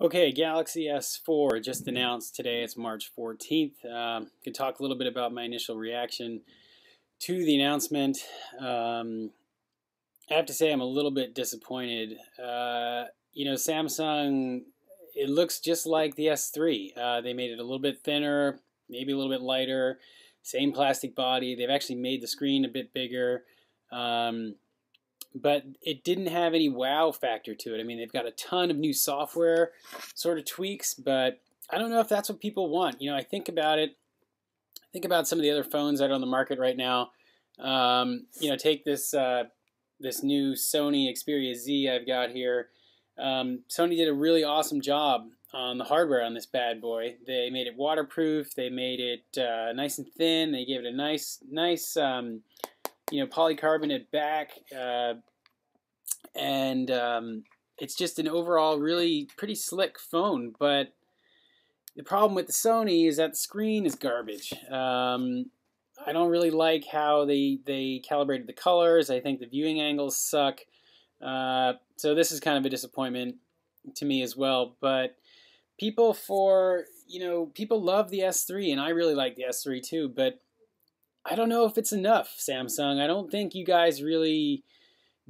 Okay, Galaxy S4 just announced today. It's March 14th. Could talk a little bit about my initial reaction to the announcement. I have to say I'm a little bit disappointed. Samsung, it looks just like the S3. They made it a little bit thinner, maybe a little bit lighter, same plastic body. They've actually made the screen a bit bigger. But it didn't have any wow factor to it. I mean, they've got a ton of new software sort of tweaks, but I don't know if that's what people want. I think about it. Think about some of the other phones that are on the market right now. Take this new Sony Xperia Z I've got here. Sony did a really awesome job on the hardware on this bad boy. They made it waterproof. They made it nice and thin. They gave it a nice polycarbonate back, and it's just an overall really pretty slick phone. But the problem with the Sony is that the screen is garbage. I don't really like how they calibrated the colors. I think the viewing angles suck. So this is kind of a disappointment to me as well. But people love the S3, and I really like the S3 too. But I don't know if it's enough, Samsung. I don't think you guys really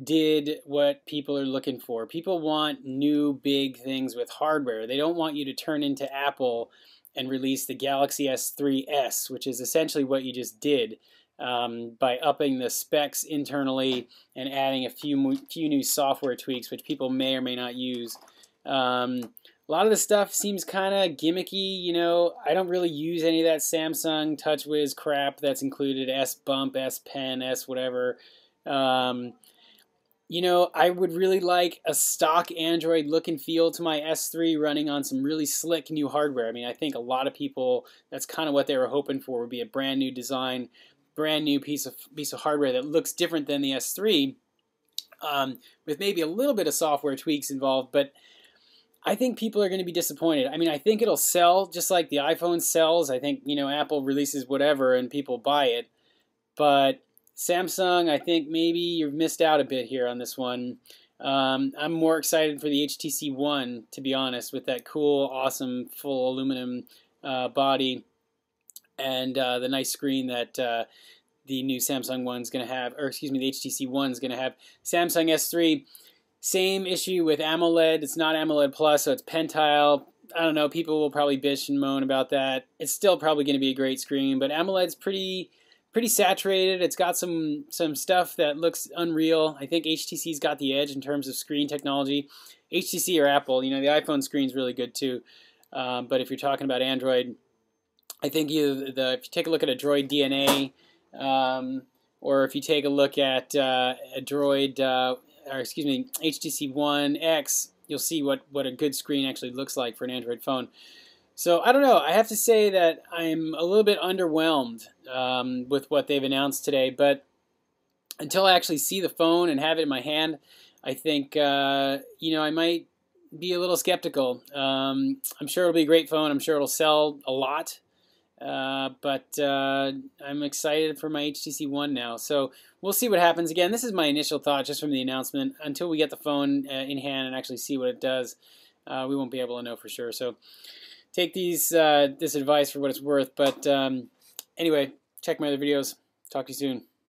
did what people are looking for. People want new big things with hardware. They don't want you to turn into Apple and release the Galaxy S3s, which is essentially what you just did by upping the specs internally and adding a few new software tweaks, which people may or may not use. A lot of the stuff seems kind of gimmicky. I don't really use any of that Samsung TouchWiz crap that's included, S Bump, S Pen, S whatever. I would really like a stock Android look and feel to my S3 running on some really slick new hardware. I mean, I think a lot of people, that's kind of what they were hoping for, would be a brand new design, brand new piece of hardware that looks different than the S3, with maybe a little bit of software tweaks involved, but I think people are going to be disappointed. I mean, I think it'll sell just like the iPhone sells. I think, Apple releases whatever and people buy it. But Samsung, I think maybe you've missed out a bit here on this one. I'm more excited for the HTC One, to be honest, with that cool, awesome, full aluminum body and the nice screen that the new Samsung One's going to have, or excuse me, the HTC One's going to have. Samsung S3, same issue with AMOLED. It's not AMOLED Plus, so it's Pentile. I don't know. People will probably bitch and moan about that. It's still probably going to be a great screen, but AMOLED's pretty saturated. It's got some stuff that looks unreal. I think HTC's got the edge in terms of screen technology. HTC or Apple, the iPhone screen's really good too. But if you're talking about Android, I think if you take a look at a Droid DNA, or if you take a look at a Droid, HTC One X, you'll see what a good screen actually looks like for an Android phone. So I don't know. I have to say that I'm a little bit underwhelmed with what they've announced today. But until I actually see the phone and have it in my hand, I think I might be a little skeptical. I'm sure it'll be a great phone. I'm sure it'll sell a lot. But I'm excited for my HTC One now. So we'll see what happens. Again, this is my initial thought just from the announcement. Until we get the phone in hand and actually see what it does, we won't be able to know for sure. So take this advice for what it's worth. But anyway, check my other videos. Talk to you soon.